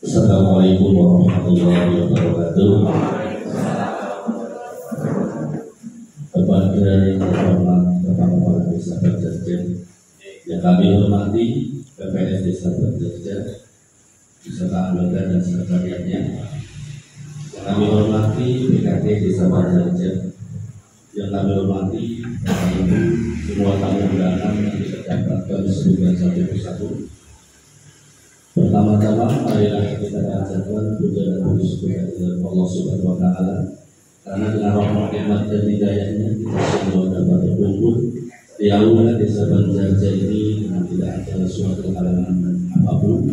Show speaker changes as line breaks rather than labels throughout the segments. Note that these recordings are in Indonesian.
Assalamualaikum warahmatullahi wabarakatuh. Kepada yang terhormat Bapak-Bapak Desa Berjajar yang kami hormati, PPS Desa Berjajar beserta anggota dan sekretariatnya, yang kami hormati PKT Desa Berjajar, yang kami hormati Bapak Ibu semua tamu undangan yang terdapat, kami sebutkan satu persatu. Pertama-tama marilah kita panjatkan puja dan puji kepada Allah Subhanahu wa Ta'ala, karena dengan rahmat nikmat dan hidayahnya kita semua dapat berkumpul di aula Desa Berjajar ini dengan tidak ada suatu halangan apapun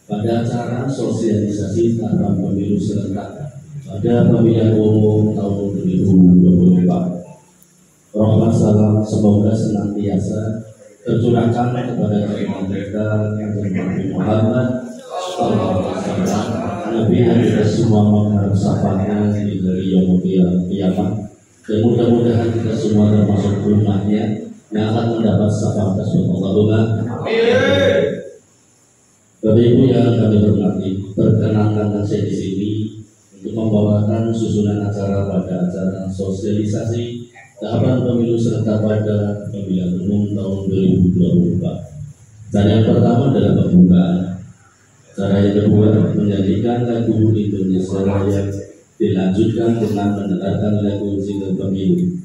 pada acara sosialisasi tentang pemilu serentak pada pemilihan umum tahun 2024. Rahmat salam semoga senantiasa tercurahkan kepada kita yang Nabi Muhammad Nabi yang kita semua mengharap syafaatnya dari yaumul qiyamah, dan mudah-mudahan kita semua termasuk umatnya yang akan mendapat syafaat tersebut. Allahumma amin. Bapak Ibu yang kami hormati, perkenankan saya di sini untuk membawakan susunan acara pada acara sosialisasi tahapan pemilu serentak pada pemilihan umum tahun 2024. Cara yang pertama adalah pembukaan. Cara yang kedua menyanyikan lagu Indonesia Raya, dilanjutkan dengan mendengarkan lagu jingle pemilu.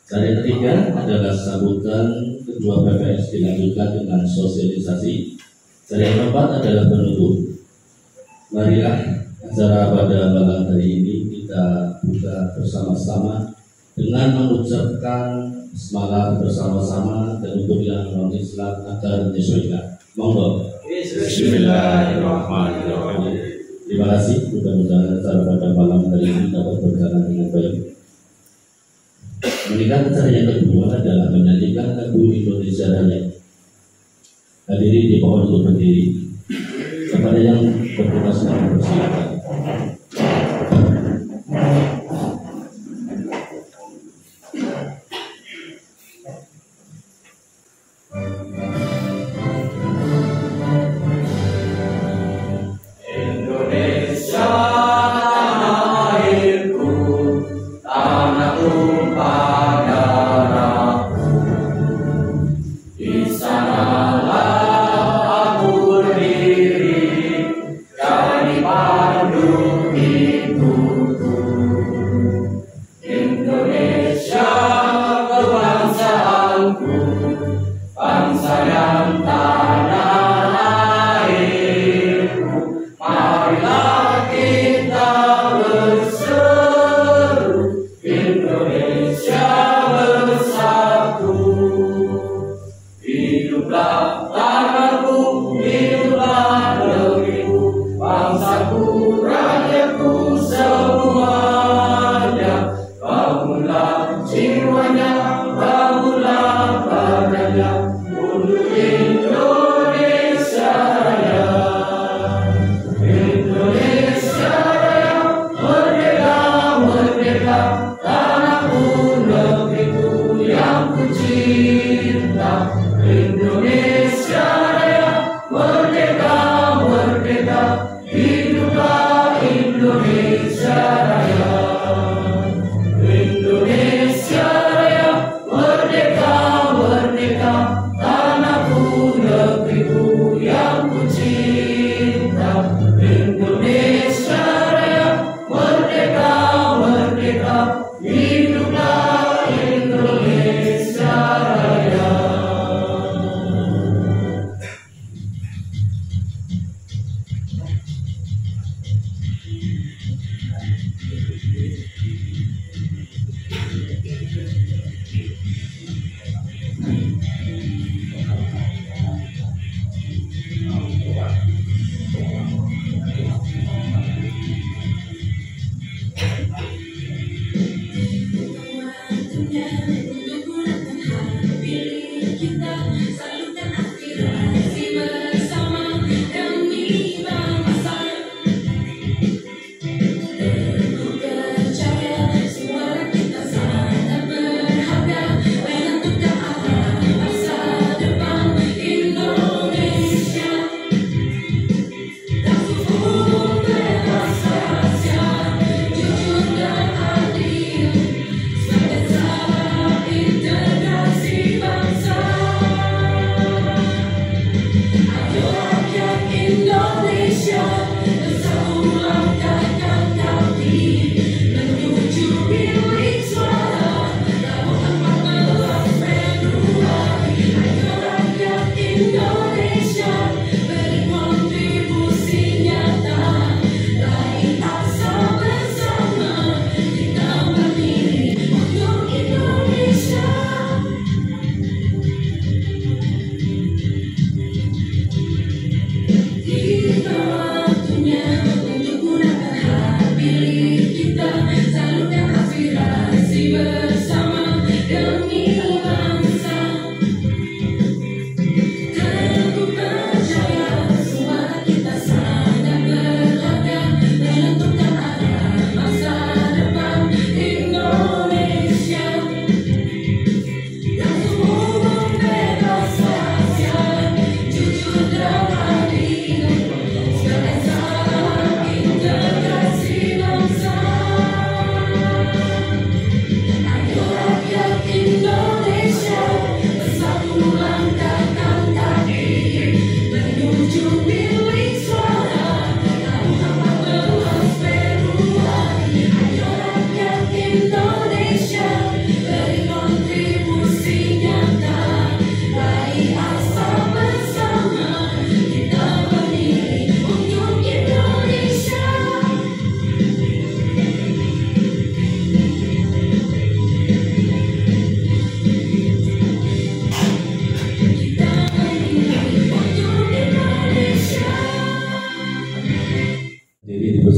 Cara yang ketiga adalah sambutan ketua PPS, dilanjutkan dengan sosialisasi. Cara yang keempat adalah penutup. Marilah acara pada malam hari ini kita buka bersama-sama dengan mengucapkan semangat bersama-sama, dan untuk yang non-Islam akan menyesuaikan. Monggo. Bismillahirrahmanirrahim. Terima kasih. Mudah-mudahan acara pada malam hari ini dapat berjalan dengan baik. Meningkat acara yang kedua adalah menyanyikan lagu Indonesia Raya. Hadirin dimohon untuk berdiri. Kepada yang bertugas mempersilakan.
Di sanalah aku berdiri, jadi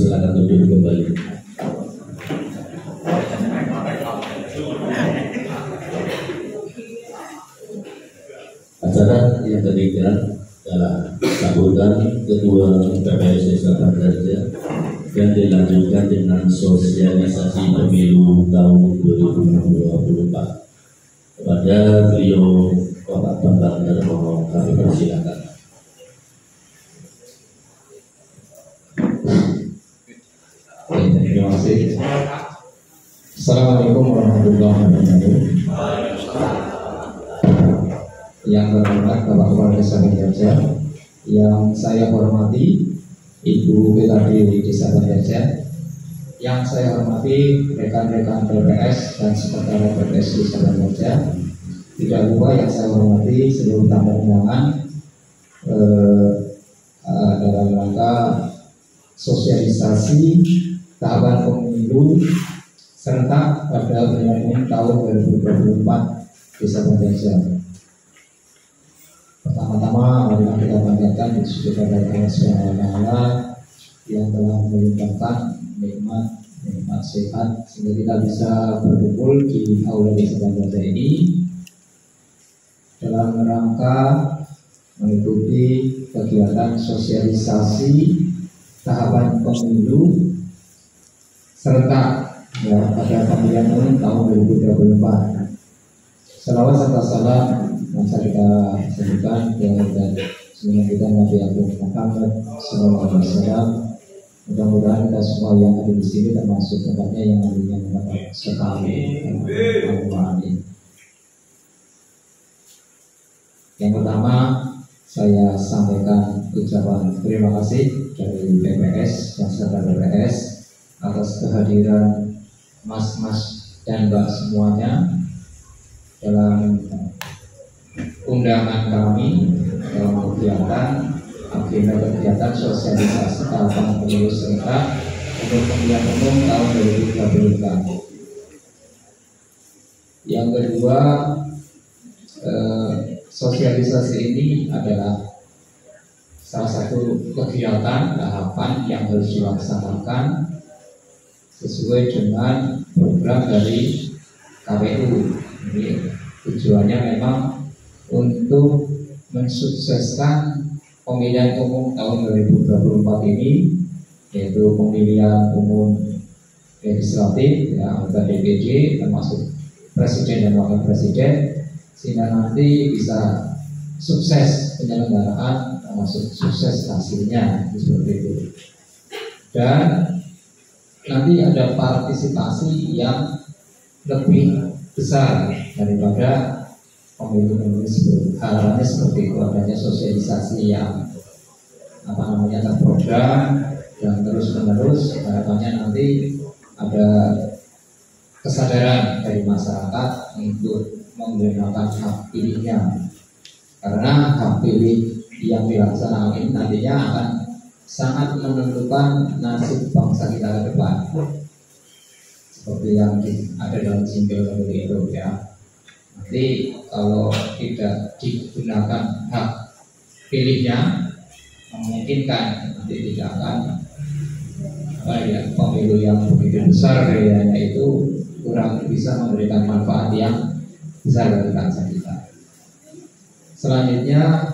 silakan duduk kembali. Acara yang ketiga adalah sambutan Ketua PPS Desa Bandarja yang dilanjutkan dengan sosialisasi pemilu tahun 2024. Kepada beliau Bapak Bambang Darmono kami persilakan.
Terima kasih. Assalamualaikum warahmatullahi wabarakatuh. Yang terhormat Bapak Kepala Desa Bandarja, yang saya hormati Ibu PKD Desa Bandarja, yang saya hormati rekan-rekan PPS dan sekretariat PPS Desa Bandarja, tidak lupa yang saya hormati seluruh tamu undangan dalam rangka sosialisasi tahapan pemilu serta pada pemilihan tahun 2024 Desa Bandarja. Pertama-tama mari kita panjatkan puji kepada Allah Subhanahu wa taala yang telah melimpahkan nikmat sehat sehingga kita bisa berkumpul di aula Desa Bandarja ini dalam rangka mengikuti kegiatan sosialisasi tahapan pemilu serta pada pemilihan umum tahun 2024. Salawat serta salam masa kita sebutkan dan semoga kita Nabi Agung Muhammad Sallallahu Alaihi Wasallam. Mudah-mudahan kita semua yang ada di sini termasuk tempatnya yang nantinya mendapat sekali. Amin. Yang pertama saya sampaikan ucapan terima kasih dari PPS dan serta PPS atas kehadiran mas-mas dan mbak semuanya dalam undangan kami dalam agenda kegiatan sosialisasi tahapan pemilu serentak untuk pemilihan umum tahun 2024. Yang kedua, sosialisasi ini adalah salah satu kegiatan tahapan yang harus dilaksanakan sesuai dengan program dari KPU. Jadi tujuannya memang untuk mensukseskan pemilihan umum tahun 2024 ini, yaitu pemilihan umum legislatif, anggota DPD termasuk presiden dan wakil presiden, sehingga nanti bisa sukses penyelenggaraan termasuk sukses hasilnya seperti itu. Dan nanti ada partisipasi yang lebih besar daripada pemilu sebelumnya. Harapannya seperti itu, adanya sosialisasi yang terprogram dan terus-menerus. Harapannya nanti ada kesadaran dari masyarakat untuk menggunakan hak pilihnya, karena hak pilih yang dilaksanakan ini nantinya akan sangat menentukan nasib bangsa kita ke depan, seperti yang ada dalam jingle itu ya. Nanti kalau tidak digunakan hak pilihnya, memungkinkan nanti tidak akan pemilu yang begitu besar biayanya itu kurang bisa memberikan manfaat yang besar bagi bangsa kita. Selanjutnya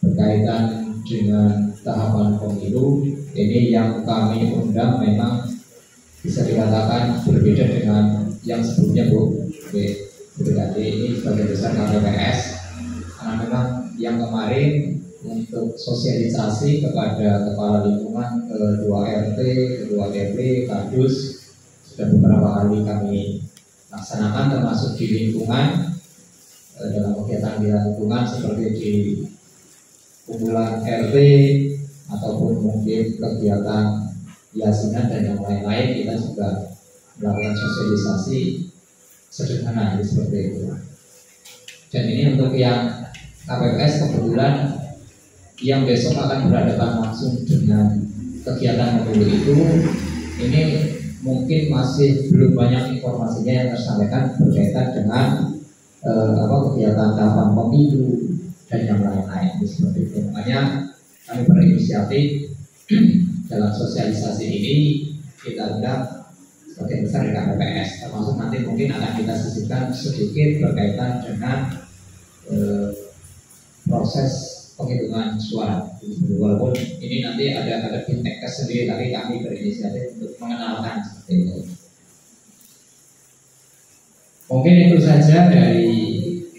berkaitan dengan tahapan pemilu ini yang kami undang memang bisa dikatakan berbeda dengan yang sebelumnya Bu BKD ini sebagai besar KPPS, karena memang yang kemarin untuk sosialisasi kepada kepala lingkungan, ketua RT, ketua DP, kadus sudah beberapa kali kami laksanakan, termasuk di lingkungan dalam kegiatan di lingkungan seperti di kumpulan RT ataupun mungkin kegiatan yasinan dan yang lain-lain, kita juga melakukan sosialisasi sederhana seperti itu. Dan ini untuk yang KPPS kebetulan yang besok akan berhadapan langsung dengan kegiatan pemilu itu, ini mungkin masih belum banyak informasinya yang tersampaikan berkaitan dengan kegiatan tahapan pemilu dan yang lain-lain seperti itu. Makanya kami berinisiatif dalam sosialisasi ini kita undang sebagian besar dari KPPS, termasuk nanti mungkin akan kita sisipkan sedikit berkaitan dengan proses penghitungan suara. Walaupun ini nanti ada fintechers sendiri, tapi kami berinisiatif untuk mengenalkan seperti itu. Mungkin itu saja dari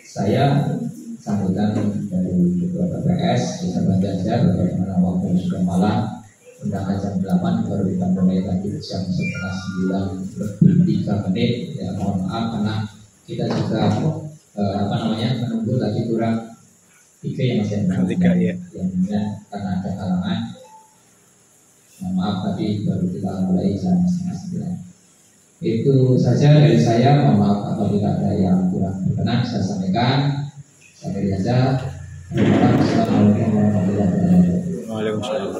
saya, sambutan dari Ketua KPPS Desa Banjarjar. Bagaimana waktu sudah malam, undangan jam 8, baru kita mulai lagi jam 8:30 lebih 3 menit. Ya mohon maaf karena kita juga menunggu tadi kurang 3 ya Mas ya. Karena ada halangan. Mohon maaf tadi baru kita mulai jam 8:30. Itu saja dari saya. Mohon maaf apabila ada yang kurang berkenan saya sampaikan. Sampai saja. Assalamualaikum warahmatullahi wabarakatuh.
Waalaikumsalam.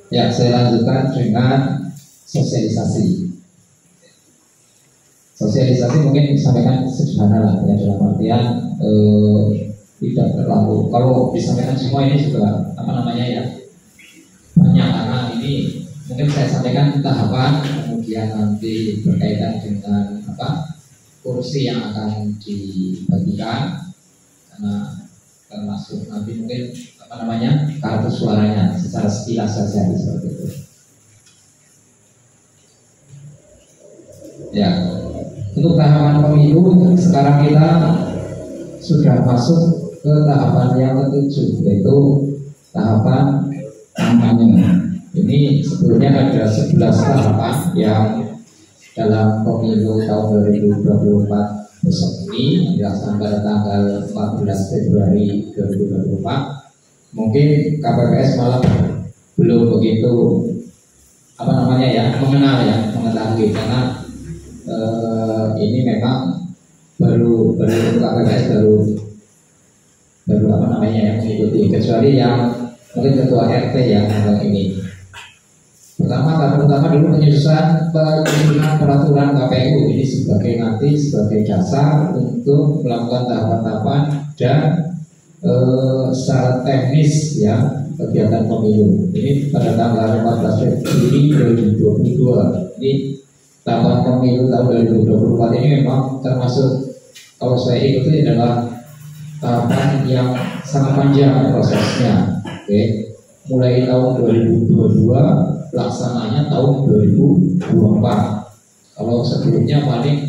Ya, saya lanjutkan dengan sosialisasi. Sosialisasi mungkin disampaikan sederhana lah ya, dalam artian tidak terlalu, kalau disampaikan semua ini juga ya banyak, karena ini mungkin saya sampaikan tahapan, kemudian nanti berkaitan dengan kursi yang akan dibagikan, karena termasuk nanti mungkin kartu suaranya secara sekilas saja seperti itu. Ya, untuk tahapan pemilu sekarang kita sudah masuk ke tahapan yang ke-7, yaitu tahapan kampanye. Ini sebetulnya ada 11 tahapan yang dalam pemilu tahun 2024 besok ini dilaksanakan pada tanggal 14 Februari 2024. Mungkin KPPS malah belum begitu mengetahui, karena ini memang baru KPPS baru mengikuti, kecuali yang mungkin ketua RT yang ini. Pertama dulu penyusunan peraturan KPU ini sebagai dasar untuk melakukan tahapan-tahapan dan secara teknis ya kegiatan pemilu. Ini pada tanggal 14 Juli 2022. Ini tahapan pemilu tahun 2024 ini memang termasuk, kalau saya ikuti adalah tahapan yang sangat panjang prosesnya. Oke. Mulai tahun 2022, pelaksananya tahun 2024. Kalau sebelumnya paling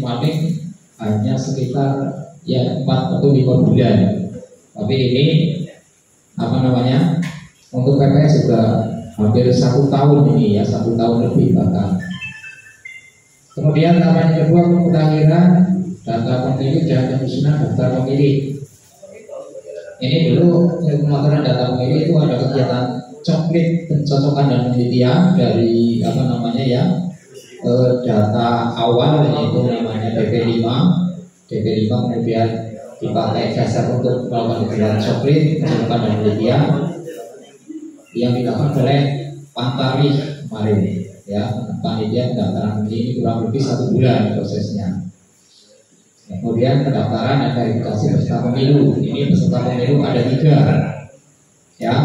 hanya sekitar 4 atau 5 bulan. Tapi ini untuk PPS juga hampir 1 tahun ini ya, 1 tahun lebih bahkan. Kemudian tahapan kedua, pemutahiran data pemilih dan penyusunan daftar pemilih. Ini dulu pemutahiran data pemilih itu ada kegiatan coklit pencocokan dan penelitian dari data awal, yaitu namanya DP5 kemudian dipakai dasar untuk melakukan kegiatan coklit pencocokan dan penelitian yang dilakukan oleh Pantari kemarin ya. Panitia pendaftaran ini kurang lebih 1 bulan prosesnya. Kemudian pendaftaran dan verifikasi peserta pemilu. Ini peserta pemilu ada 3 ya.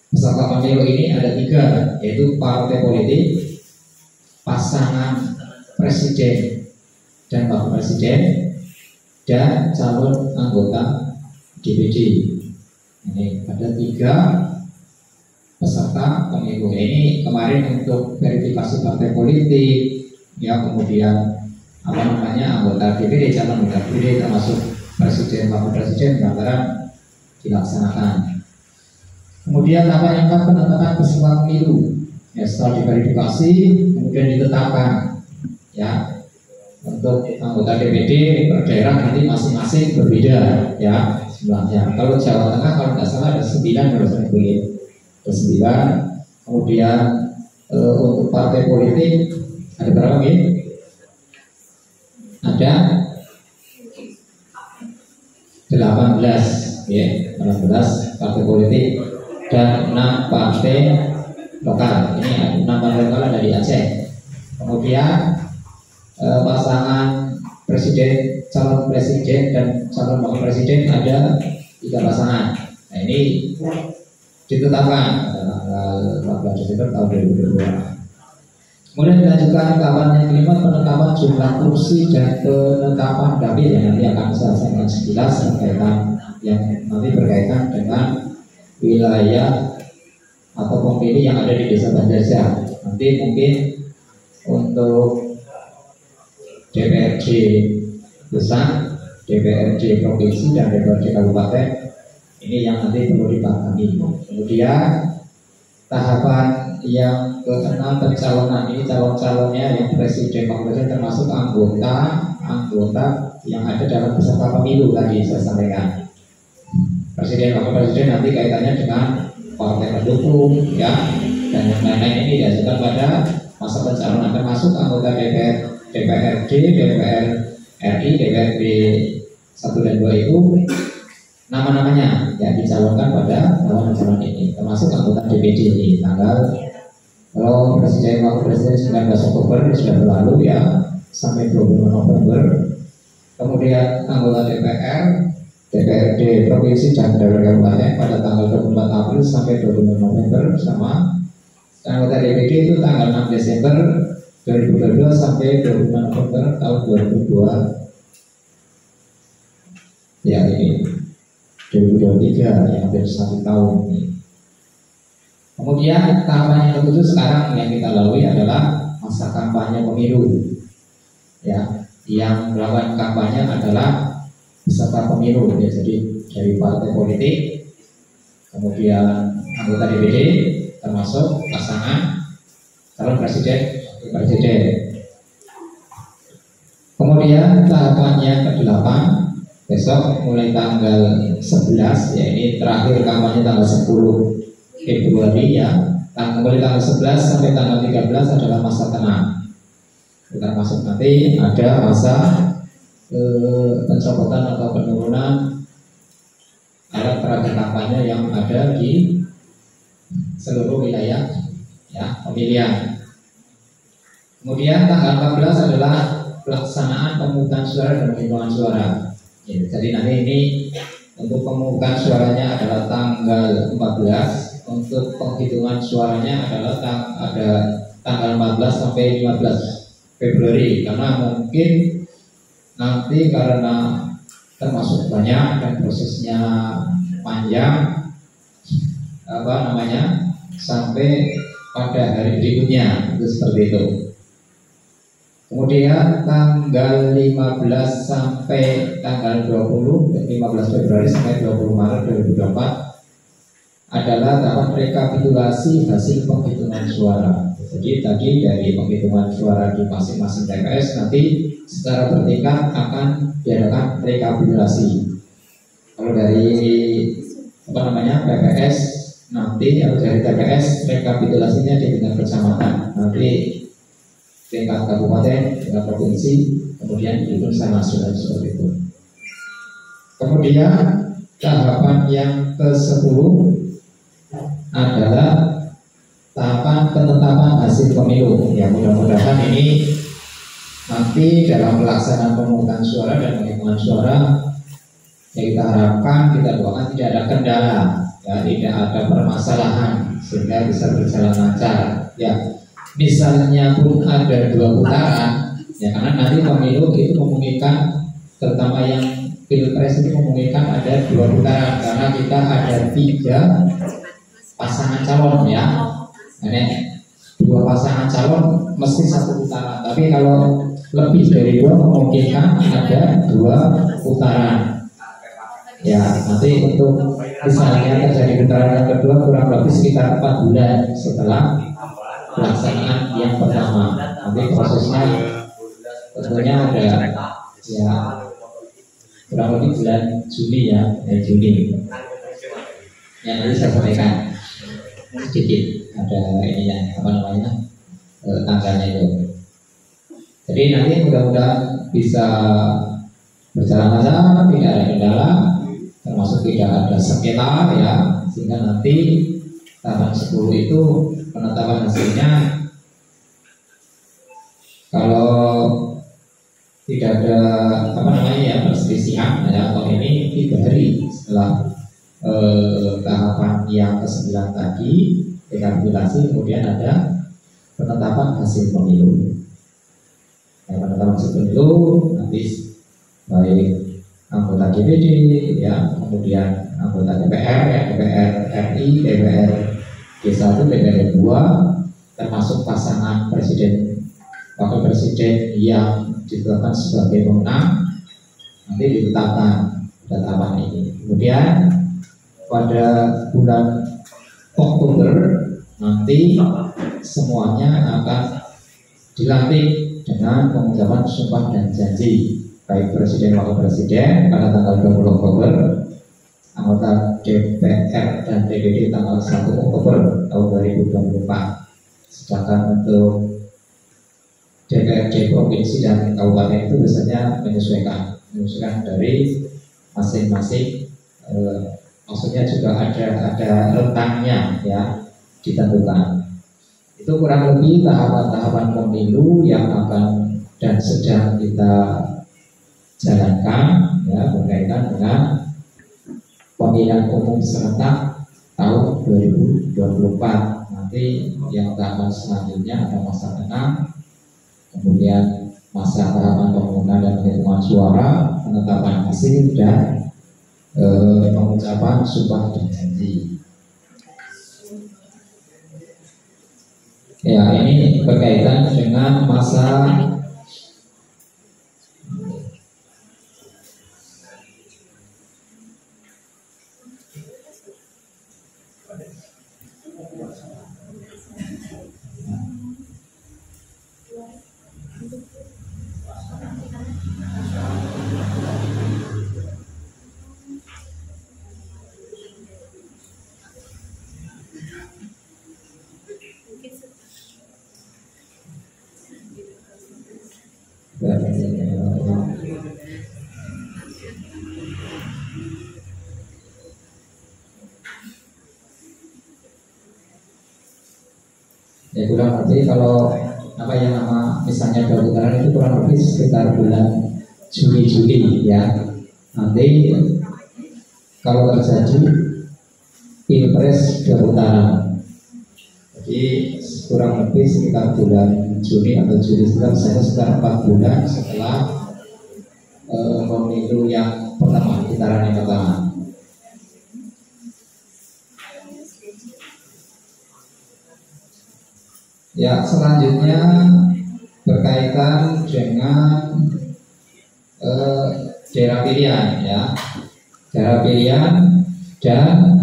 Peserta pemilu ini ada 3, yaitu partai politik, pasangan presiden dan wakil presiden, dan calon anggota DPD. Ini ada 3 peserta pemilu. Ini kemarin untuk verifikasi partai politik ya, kemudian anggota DPD, calon anggota DPD termasuk presiden, wakil presiden, pendaftaran dilaksanakan. Kemudian yang keempat, penetapan peserta pemilu ya, setelah diverifikasi kemudian ditetapkan ya. Untuk anggota DPD per daerah nanti masing-masing berbeda ya jumlahnya. Kalau Jawa Tengah kalau tidak salah ada 9 ada 9. Kemudian untuk partai politik ada berapa nih? Ada 18 ya, 18 partai politik dan 6 partai lokal. Ini 6 partai lokal ada di Aceh. Kemudian pasangan presiden, calon presiden dan calon wakil presiden ada 3 pasangan. Nah ini ditetapkan pada tanggal tanggal 14 Desember tahun 2022. Kemudian dilanjutkan tahapan yang kelima, penetapan jumlah kursi dan penetapan dapil yang nanti akan saya sampaikan sekilas berkaitan dengan wilayah atau pemilih yang ada di Desa Banjarjah. Nanti mungkin untuk DPRD pusat, DPRD provinsi dan DPRD kabupaten ini yang nanti perlu dipahami. Kemudian tahapan yang keenam, pencalonan. Ini calon-calonnya yang presiden wakil termasuk anggota yang ada dalam peserta pemilu tadi saya sampaikan. Presiden wakil presiden nanti kaitannya dengan partai pendukung ya, dan yang lain-lain ini diajukan pada masa pencalonan, termasuk anggota DPRD, DPR RI, DPRD 1 dan 2 itu nama-namanya yang dicalonkan pada calon ini, termasuk anggota DPD ini. Kalau presiden wakil presiden 19 Oktober sudah berlalu ya, sampai 25 November. Kemudian anggota DPRD provinsi dan daerah kabupaten pada tanggal 24 April sampai 25 November, sama anggota DPD itu tanggal 6 Desember 2022 sampai 25 November tahun 2002. Ya, ini 2023 yang hampir 1 tahun ini. Kemudian tahapan yang ketujuh sekarang yang kita lalui adalah masa kampanye pemilu. Ya, yang melakukan kampanye adalah peserta pemilu, ya, jadi dari partai politik, kemudian anggota DPD, termasuk pasangan calon presiden, wakil presiden. Kemudian tahapan yang ke-8 besok mulai tanggal 11, ya ini terakhir kampanye tanggal 10 Februari ya, mulai tanggal 11 sampai tanggal 13 adalah masa tenang. Kita masuk nanti ada masa pencopotan atau penurunan alat peraga kampanye yang ada di seluruh wilayah ya pemilihan. Kemudian tanggal 14 adalah pelaksanaan pemungutan suara dan penghitungan suara. Ya, jadi nanti ini untuk pemungutan suaranya adalah tanggal 14. Untuk penghitungan suaranya adalah ada tanggal 14 sampai 15 Februari, karena mungkin nanti karena termasuk banyak dan prosesnya panjang sampai pada hari berikutnya itu seperti itu. Kemudian tanggal 15 sampai tanggal 15 Februari sampai 20 Maret 2024 adalah tahapan rekapitulasi hasil penghitungan suara. Jadi tadi dari penghitungan suara di masing-masing TPS nanti secara bertingkat akan diadakan rekapitulasi. Kalau dari PPS nanti atau dari TPS rekapitulasinya di tingkat kecamatan, nanti tingkat kabupaten, tingkat provinsi, kemudian itu nasional seperti itu. Kemudian tahapan yang ke-10 adalah tahapan penetapan hasil pemilu. Ya, mudah-mudahan ini nanti dalam pelaksanaan pemungutan suara dan penghitungan suara ya kita harapkan, kita doakan tidak ada kendala, ya, tidak ada permasalahan sehingga bisa berjalan lancar. Ya, misalnya pun ada 2 putaran, ya karena nanti pemilu itu memungkinkan, terutama yang pilpres itu memungkinkan ada 2 putaran karena kita ada 3 pasangan calon ya. Ini 2 pasangan calon mesti 1 putaran. Tapi kalau lebih dari 2 memungkinkan ada 2 putaran. Ya, nanti untuk misalnya terjadi putaran yang kedua kurang lebih sekitar 4 bulan setelah pelaksanaan yang pertama. Nanti prosesnya tentunya ada ya kurang lebih bulan Juli ya, Juni. Yang nanti saya sampaikan sedikit ada ini ya tanggalnya itu. Jadi nanti mudah-mudahan bisa berjalan lancar, tidak ada kendala, termasuk tidak ada sengketa ya, sehingga nanti tanggal 10 itu penetapan hasilnya kalau tidak ada perselisihan ya, atau ini 3 hari setelah tahapan yang ke-9 tadi, rekapitulasi, kemudian ada penetapan hasil pemilu. Penetapan hasil pemilu nanti baik anggota DPD, ya, kemudian anggota DPR, ya, DPR RI, DPR D1, DPR 2, termasuk pasangan presiden, wakil presiden yang ditetapkan sebagai pemenang, nanti ditetapkan tahapan ini. Kemudian pada bulan Oktober nanti semuanya akan dilantik dengan pengucapan sumpah dan janji, baik presiden wakil presiden pada tanggal 20 Oktober, anggota DPR dan DPD tanggal 1 Oktober tahun 2024. Sedangkan untuk DPRD provinsi dan kabupaten itu biasanya menyesuaikan dari masing-masing, maksudnya juga ada rentangnya, ya, ditentukan. Itu kurang lebih tahapan-tahapan pemilu yang akan dan sedang kita jalankan, ya, berkaitan dengan pemilihan umum serentak tahun 2024. Nanti yang tahapan selanjutnya ada masa tenang, kemudian masa tahapan pemungutan dan penghitungan suara, penetapan hasil, dan pengucapan sumpah dan janji. Ya, ini berkaitan dengan masa ya, kurang lebih kalau apa yang nama misalnya 2 putaran itu kurang lebih sekitar bulan Juli, ya. Nanti kalau terjadi pilpres 2 putaran, jadi kurang lebih sekitar bulan Juni atau Juli, sekitar 4 bulan setelah pemilu yang pertama, putaran yang pertama. Ya, selanjutnya berkaitan dengan daerah pilihan, ya, daerah pilihan dan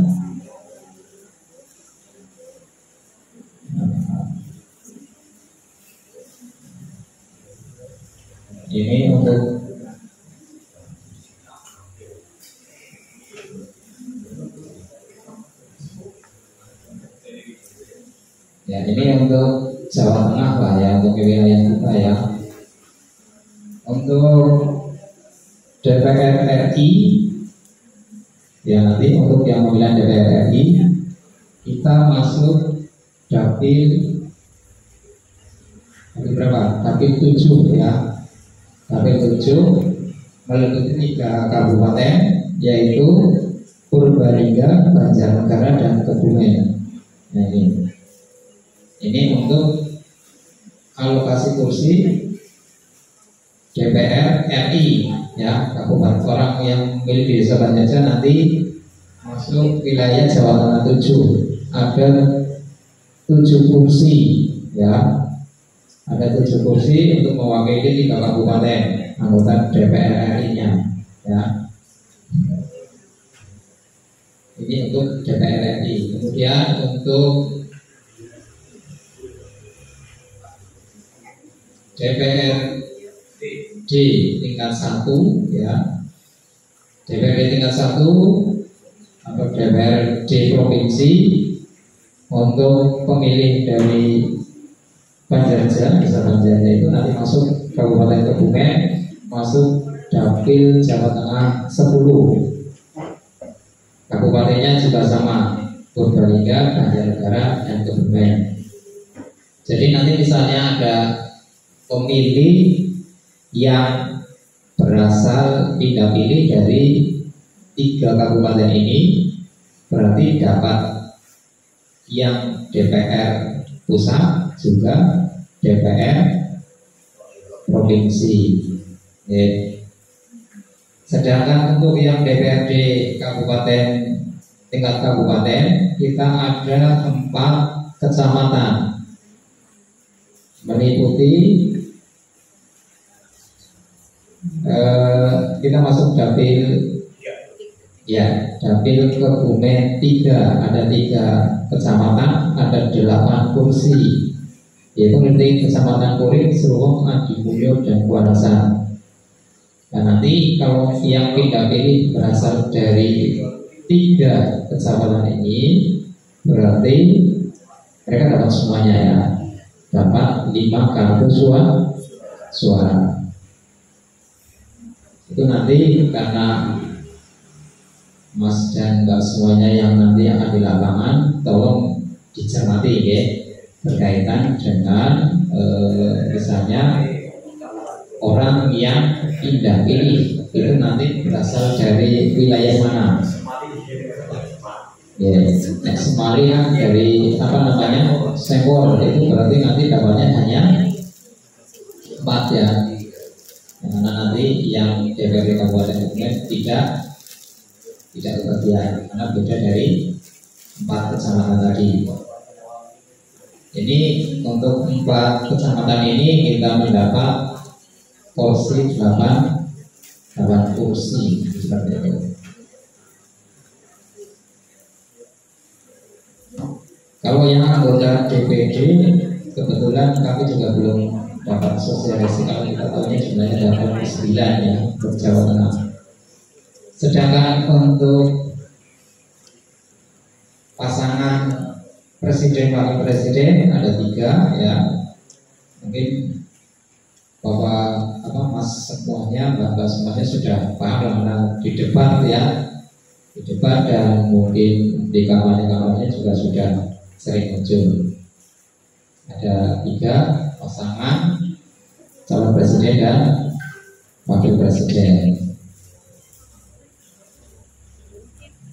ini untuk ya, ini untuk Jawa Tengah lah, ya, untuk wilayah kita, ya. Untuk DPR RI, ya, nanti untuk yang pemilihan DPR RI kita masuk dapil berapa? Dapil 7, ya. Dapil 7 meliputi 3 kabupaten, yaitu Purbalingga, Banjarnegara, dan Kebumen. Nah, ini untuk alokasi kursi DPR RI, ya, kabupaten. Orang yang memilih di desa Banjarja nanti masuk wilayah Jawa Tengah 7, ada 7 kursi, ya, ada 7 kursi untuk mewakili 3 kabupaten anggota DPR RI-nya, ya. Ini untuk DPR RI. Kemudian untuk DPRD tingkat 1, ya, DPRD tingkat 1 atau DPRD provinsi untuk pemilih dari Banjarja, desa Banjarja itu nanti masuk Kabupaten Kebumen, masuk dapil Jawa Tengah 10. Kabupatennya juga sama, Purbalingga, Banjarnegara, dan Kebumen. Jadi nanti misalnya ada pemilih yang berasal pindah pilih dari 3 kabupaten ini, berarti dapat yang DPR pusat juga DPR provinsi. Sedangkan untuk yang DPRD kabupaten tingkat kabupaten kita ada 4 kecamatan meliputi kita masuk dapil ya, dapil Kebumen 3, ada 3 kecamatan, ada 8 kursi, yaitu nanti kecamatan Kuring, Seruwong, Adimulyo, dan Kuarasan. Nah nanti kalau yang kita pilih berasal dari 3 kecamatan ini, berarti mereka dapat semuanya ya, dapat 5 kartu suara. Itu nanti karena Mas dan Mbak semuanya yang nanti akan di lapangan, tolong dicermati ya, berkaitan dengan misalnya orang yang pindah pilih itu nanti berasal dari wilayah mana? Ya, Semali kan dari apa namanya Sengkor, itu berarti nanti dapatnya hanya 4 ya. Karena nanti yang DPRD Kabupaten Kebumen tidak kebagian karena beda dari 4 kecamatan tadi. Jadi untuk 4 kecamatan ini kita mendapat porsi 8 kursi seperti itu. Kalau yang anggota DPD kebetulan kami juga belum dapat sosialisasi, kalau kita tahunya jumlahnya 89 ya untuk Jawa Tengah. Sedangkan untuk pasangan presiden wakil presiden ada 3 ya. Mungkin Bapak Mas semuanya, Bapak semuanya sudah paham karena di debat ya, di debat dan mungkin di kampanye-kampanye juga sudah sering muncul. Ada 3 pasangan calon presiden dan wakil presiden.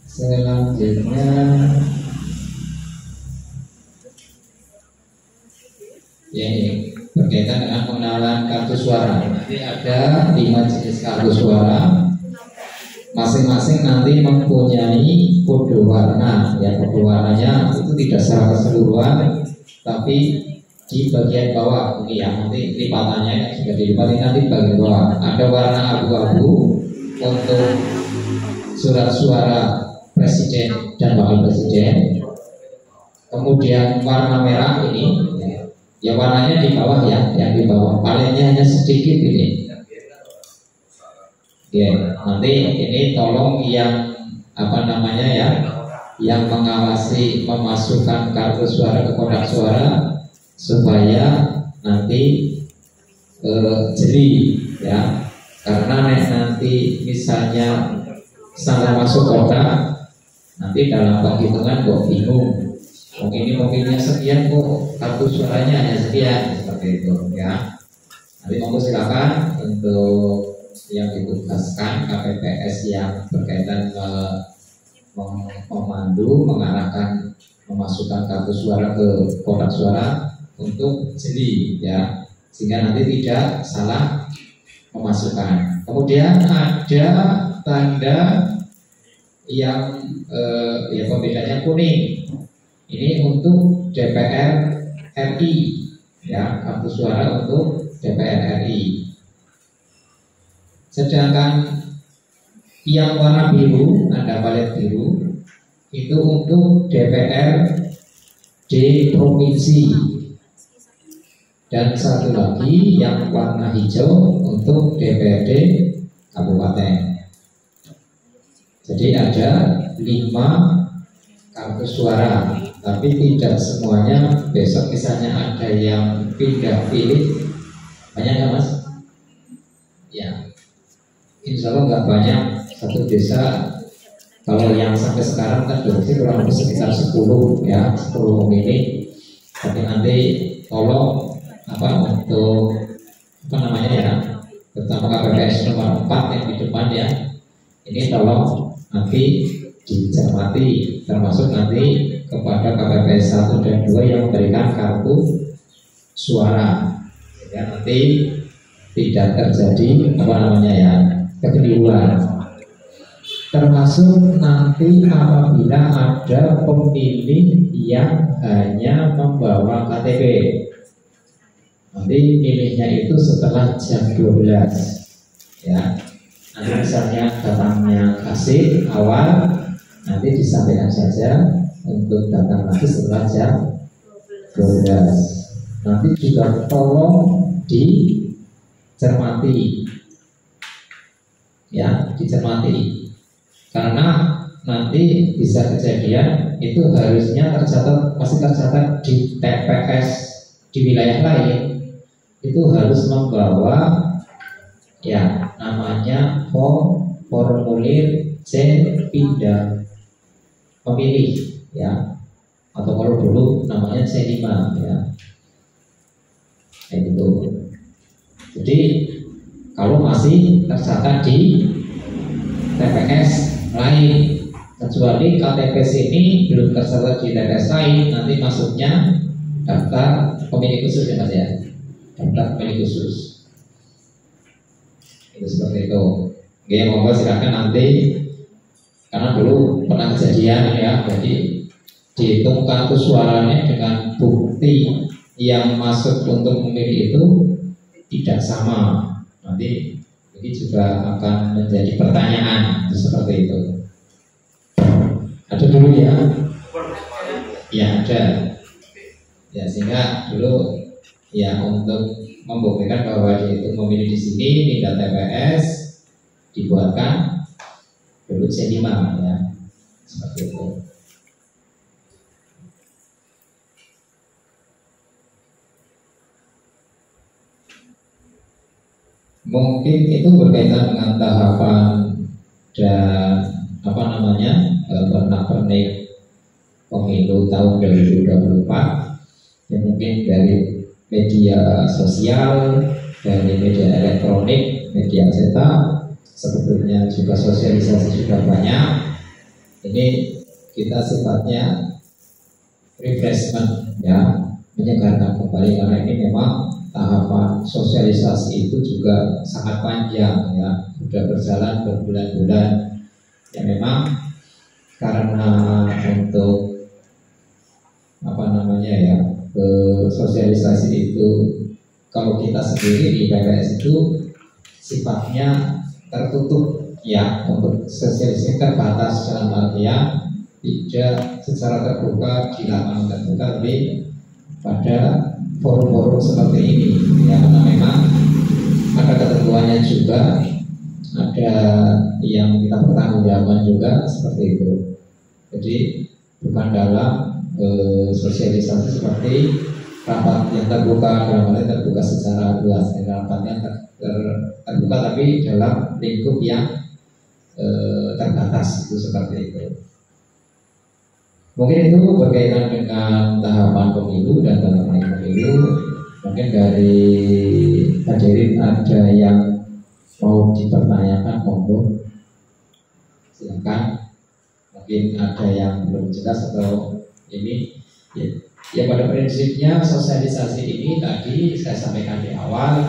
Selanjutnya ya ini berkaitan dengan pengenalan kartu suara. Nanti ada 5 jenis kartu suara, masing-masing nanti mempunyai kode warna ya. Kode warnanya itu tidak secara keseluruhan, tapi di bagian bawah ini ya, nanti lipatannya sudah dilipat, nanti bagian bawah ada warna abu-abu untuk surat suara presiden dan wakil presiden. Kemudian warna merah ini ya, warnanya di bawah ya, yang di bawah palingnya hanya sedikit ini ya. Nanti ini tolong yang apa namanya ya, yang mengawasi memasukkan kartu suara ke kotak suara supaya nanti jeli ya, karena nanti misalnya salah masuk kotak, nanti dalam penghitungan kok bingung, mungkinnya sekian kok kartu suaranya hanya sekian, seperti itu ya. Nanti monggo silakan untuk yang ditugaskan KPPS yang berkaitan memandu, mengarahkan, memasukkan kartu suara ke kotak suara untuk jeli ya, sehingga nanti tidak salah memasukkan. Kemudian ada tanda yang ya pembedanya kuning. Ini untuk DPR RI ya, kartu suara untuk DPR RI. Sedangkan yang warna biru, ada palet biru, itu untuk DPR di provinsi. Dan satu lagi yang warna hijau untuk DPRD kabupaten. Jadi ada 5 kartu suara, tapi tidak semuanya. Besok misalnya ada yang pindah pilih, banyak nggak Mas? Ya, insya Allah nggak banyak. Satu desa kalau yang sampai sekarang kan berarti kurang lebih sekitar 10 ya, 10 pemilih. Tapi nanti tolong untuk apa namanya ya, terutama KPPS nomor 4 yang di depan ya, ini tolong nanti dicermati, termasuk nanti kepada KPPS 1 dan 2 yang memberikan kartu suara, sehingga nanti tidak terjadi kekeliruan. Termasuk nanti apabila ada pemilih yang hanya membawa KTP, nanti pilihnya itu setelah jam 12 ya. Nanti misalnya datangnya kasih awal, nanti disampaikan saja untuk datang lagi setelah jam 12. Nanti juga tolong dicermati ya, dicermati. Karena nanti bisa kejadian itu harusnya masih tercatat di TPS di wilayah lain, itu harus membawa ya namanya formulir C pindah pemilih ya, atau kalau dulu namanya C5 ya. Kayak gitu. Jadi kalau masih tercatat di TPS lain, kecuali KTP ini belum tercatat di TPS lain, nanti masuknya daftar pemilih khusus ya Mas ya, daftar pemilih khusus. Itu seperti itu. Oke, monggo silakan nanti, karena dulu pernah kejadian ya, jadi dihitung kartu suaranya dengan bukti yang masuk untuk memilih itu tidak sama. Nanti ini juga akan menjadi pertanyaan seperti itu. Ada dulu ya? Ya ada. Ya sehingga dulu ya untuk membuktikan bahwa dia itu memilih di sini, pindah TPS, dibuatkan dulu C5 ya, seperti itu. Mungkin itu berkaitan dengan tahapan dan pernak-pernik pemilu tahun 2024 yang mungkin dari media sosial, dari media elektronik, media cetak, sebetulnya juga sosialisasi sudah banyak. Ini kita sifatnya refreshment ya, menyegarkan kembali, karena ini memang tahapan sosialisasi itu juga sangat panjang ya, sudah berjalan berbulan-bulan ya. Memang karena untuk sosialisasi itu, kalau kita sendiri di PPS itu sifatnya tertutup ya, untuk sosialisasi terbatas dalam artian tidak secara terbuka di lapangan terbuka, tapi pada forum-forum seperti ini ya, karena memang ada ketentuannya juga, ada yang kita pertanggungjawabkan juga seperti itu. Jadi bukan dalam sosialisasi seperti rapat yang terbuka, dalam arti terbuka secara luas, rapat yang terbuka tapi dalam lingkup yang terbatas, itu seperti itu. Mungkin itu berkaitan dengan tahapan pemilu dan tahapan pemilu. Mungkin dari hadirin ada yang mau dipertanyakan, monggo silakan. Mungkin ada yang belum jelas atau ini ya, pada prinsipnya sosialisasi ini tadi saya sampaikan di awal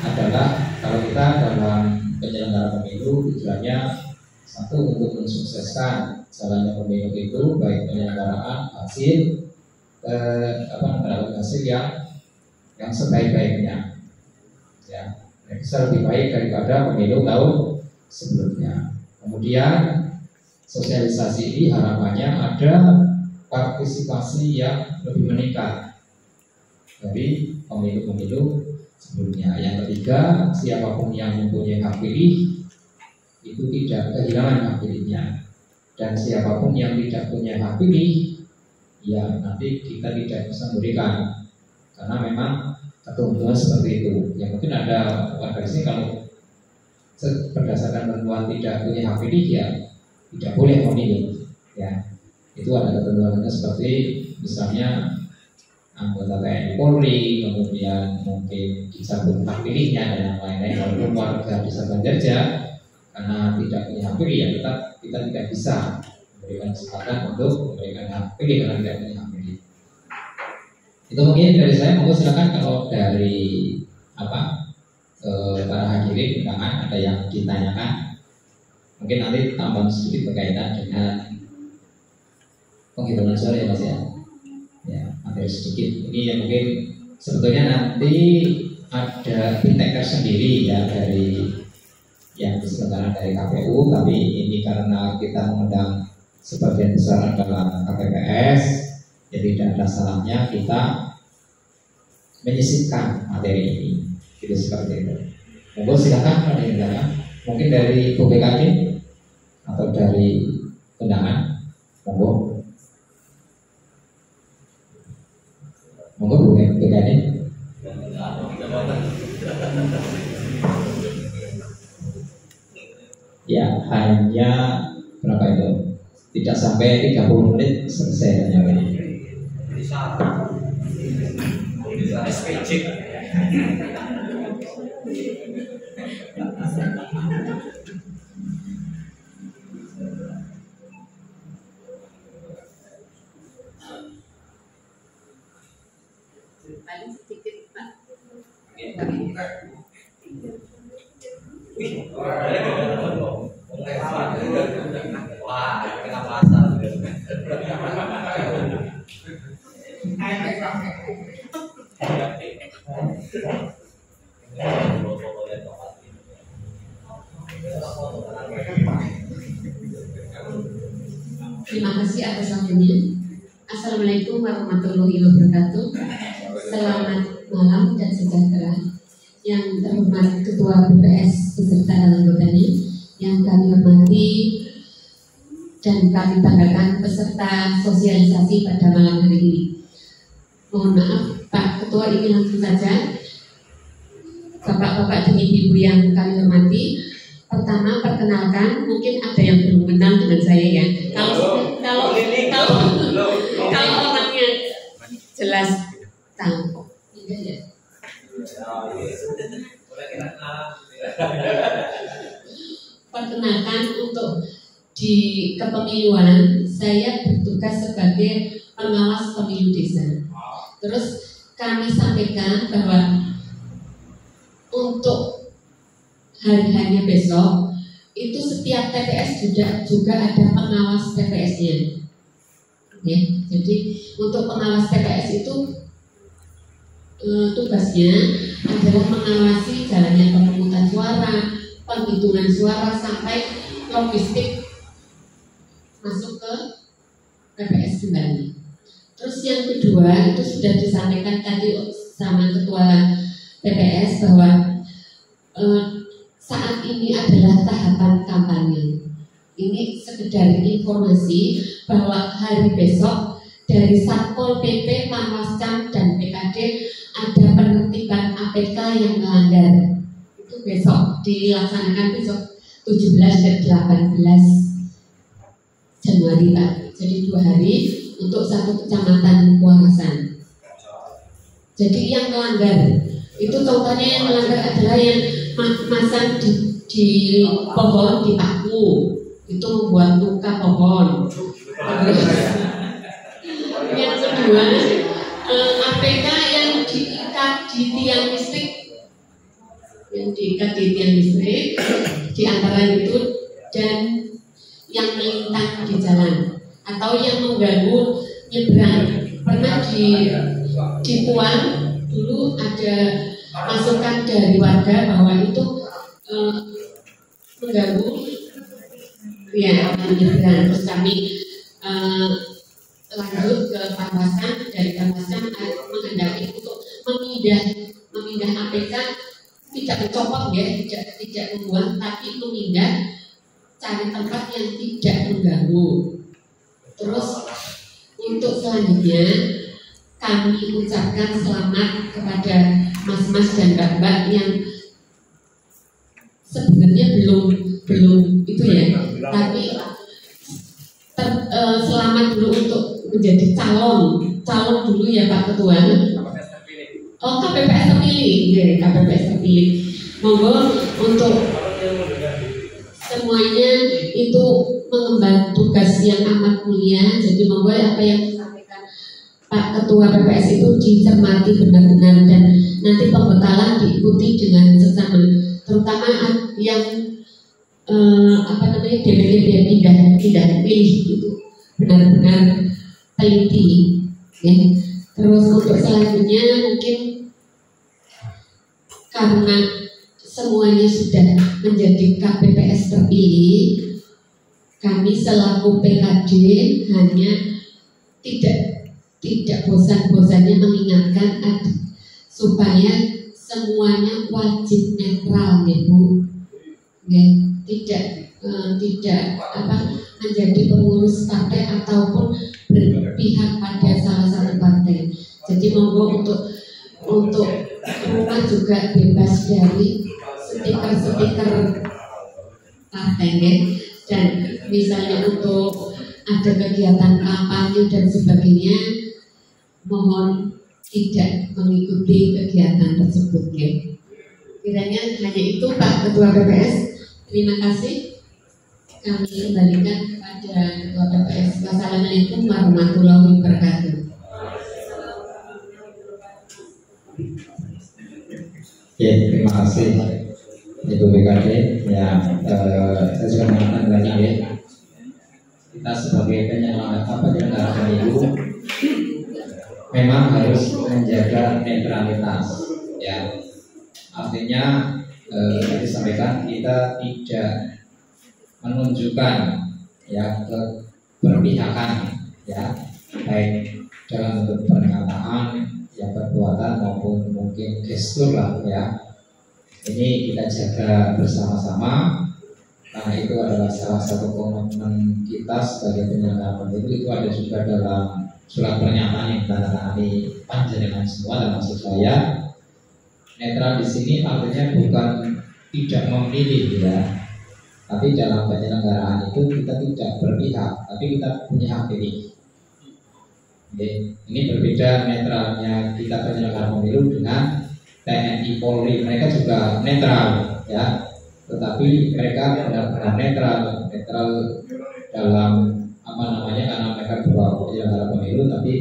adalah, kalau kita dalam penyelenggara pemilu tujuannya satu, untuk mensukseskan jalannya pemilu itu, baik penyelenggaraan hasil hasil yang sebaik-baiknya ya, bisa lebih baik daripada pemilu tahun sebelumnya. Kemudian sosialisasi ini harapannya ada partisipasi yang lebih meningkat dari pemilu-pemilu sebelumnya. Yang ketiga, siapapun yang mempunyai hak pilih itu tidak kehilangan hak pilihnya, dan siapapun yang tidak punya hak pilih ya nanti kita tidak bisa memberikan, karena memang ketentuan seperti itu. Ya mungkin ada warga sini kalau berdasarkan ketentuan tidak punya hak pilih ya tidak boleh memilih ya, itu ada ketentuannya, seperti misalnya anggota TNI Polri, kemudian mungkin dicabut hak pilihnya dan yang lain-lain. Walaupun warga di Sabanjarja karena tidak punya hak pilih ya kita tidak bisa memberikan kesempatan untuk memberikan hak pilih karena tidak punya hak pilih. Itu mungkin dari saya. Monggo silakan kalau dari para hadirin undangan ada yang ditanyakan, mungkin nanti tambah sedikit berkaitan dengan penghitungan suara ya Mas ya. Ya, materi sedikit. Ini yang mungkin sebetulnya nanti ada fintech tersendiri ya dari yang diselenggarakan dari KPU, tapi ini karena kita mengundang sebagian besar adalah KPPS, jadi tidak ada salahnya kita menyisipkan materi ini. Itu seperti itu. Monggo silakan ada yang bertanya. Mungkin dari BPKD atau dari undangan. Monggo. Monggo BPKD. Ya, hanya berapa itu? Tidak sampai 30 menit selesai hanya ini. Bisa SPC.
Paling sedikit Pak. Wah, kena pasar.
Terima kasih atas waktunya. Assalamualaikum warahmatullahi wabarakatuh. Selamat malam dan sejahtera. Yang terhormat Ketua BPS beserta anggotanya, yang kami hormati dan kami banggakan peserta sosialisasi pada malam hari ini. Mohon maaf Pak Ketua, ini langsung saja. Bapak-bapak dan ibu-ibu yang kami hormati, pertama perkenalkan, mungkin ada yang belum kenal dengan saya ya. Kalau orangnya jelas tahu. Ya. Perkenalkan, untuk di kepemiluan saya bertugas sebagai pengawas pemilu desa. Terus kami sampaikan bahwa untuk hari-harinya besok itu setiap TPS juga ada pengawas TPS-nya. Ya, jadi untuk pengawas TPS itu tugasnya adalah mengawasi jalannya pemungutan suara, penghitungan suara sampai logistik masuk ke TPS kembali. Terus yang kedua itu sudah disampaikan tadi sama Ketua TPS bahwa saat ini adalah tahapan kampanye. Ini sekedar informasi bahwa hari besok dari Satpol PP, Panwascam dan PKD ada penertiban APK yang melanggar. Itu besok dilaksanakan besok 17 dan 18 Januari Pak. Jadi 2 hari untuk satu kecamatan Kuarasan. Jadi yang melanggar itu contohnya yang melanggar adalah yang masang di pohon di paku, itu membuat luka pohon. Yang kedua APK yang diikat di tiang listrik, di antara itu, dan yang melintang di jalan atau yang mengganggu nyebrang. Pernah di Puan dulu ada masukan dari warga bahwa itu mengganggu ya nyebrang. Terus kami lanjut ke Panwascam, dari Panwascam menghendaki untuk memindah APK, tidak mencopot ya, tidak membuang, tapi memindah, cari tempat yang tidak mengganggu. Terus untuk selanjutnya kami ucapkan selamat kepada mas-mas dan mbak-mbak yang sebenarnya belum itu ya, tapi selamat dulu untuk menjadi calon dulu ya Pak Ketua. Oh, KPPS terpilih, ya, KPPS terpilih. Monggo untuk semuanya itu mengemban tugas yang amat mulia. Jadi monggo apa yang disampaikan Pak Ketua PPS itu dicermati benar-benar dan nanti pembekalan diikuti dengan seksama, terutama yang DPD tidak pilih itu benar-benar teliti ya. Terus untuk selanjutnya mungkin karena semuanya sudah menjadi KPPS terpilih, kami selaku PKD hanya tidak bosan-bosannya mengingatkan supaya semuanya wajib netral ya Bu ya, tidak menjadi pengurus partai ataupun berpihak pada salah satu partai. Jadi monggo untuk rumah juga bebas dari stiker partai ya. Dan misalnya untuk ada kegiatan kampanye dan sebagainya, mohon tidak mengikuti kegiatan tersebut ya. Kiranya hanya itu Pak Ketua PPS. Terima kasih. Kami kembalikan kepada Ketua PPS. Wassalamualaikum warahmatullahi wabarakatuh.
Ya, terima kasih Ibu BKD. Ya, saya sudah mengatakan banyak ya. Kita sebagai penyelenggara pemilu memang harus menjaga netralitas. Ya, artinya tadi sampaikan kita tidak menunjukkan ya keberpihakan ya, baik dalam bentuk pernyataan, ya perbuatan maupun mungkin gestur lah ya. Ini kita jaga bersama-sama karena itu adalah salah satu komitmen kita sebagai penyelenggara pemilu. Itu ada juga dalam surat pernyataan yang ditandatangani panjenengan semua termasuk saya. Netral di sini artinya bukan tidak memilih ya, tapi dalam penyelenggaraan itu kita tidak berpihak, tapi kita punya hak pilih. Oke. Ini berbeda netralnya kita penyelenggara pemilu dengan TNI Polri. Mereka juga netral ya, tetapi mereka benar-benar netral dalam karena mereka berupa penyelenggara pemilu, tapi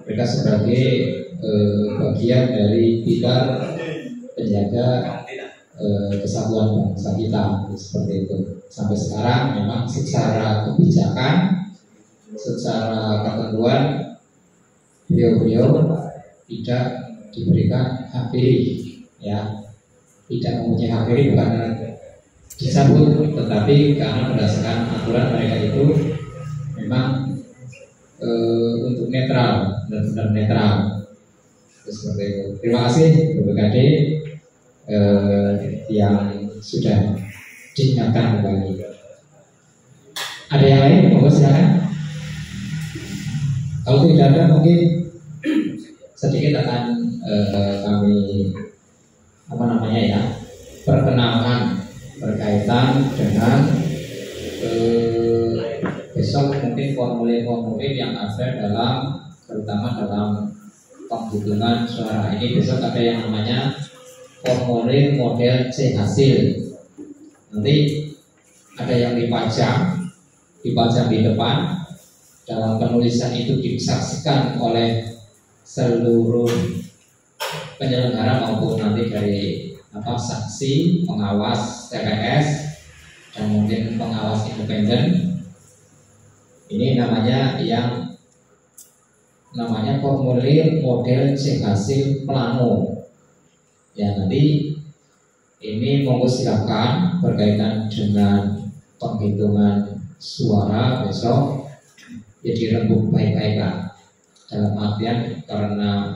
mereka sebagai bagian dari pilar penjaga kesatuan bangsa kita seperti itu. Sampai sekarang memang secara kebijakan, secara ketentuan beliau tidak diberikan hak pilih ya, tidak mempunyai hak pilih bukan disambut, tetapi karena berdasarkan aturan mereka itu memang untuk netral, benar-benar netral seperti itu. Terima kasih Bu BKD yang sudah diingatkan kembali. Ada yang lain? Monggo silakan. Kalau tidak ada mungkin sedikit akan kami perkenalkan berkaitan dengan besok mungkin formulir-formulir yang ada terutama dalam penghitungan suara. Ini besok ada yang namanya formulir model C hasil. Nanti ada yang dipajang di depan. Dalam penulisan itu disaksikan oleh seluruh penyelenggara maupun nanti dari saksi, pengawas TPS dan mungkin pengawas independen. Ini namanya formulir model C hasil plano. Ya, nanti ini monggo silakan berkaitan dengan penghitungan suara besok ya dirembuk baik-baik lah. Dalam artian karena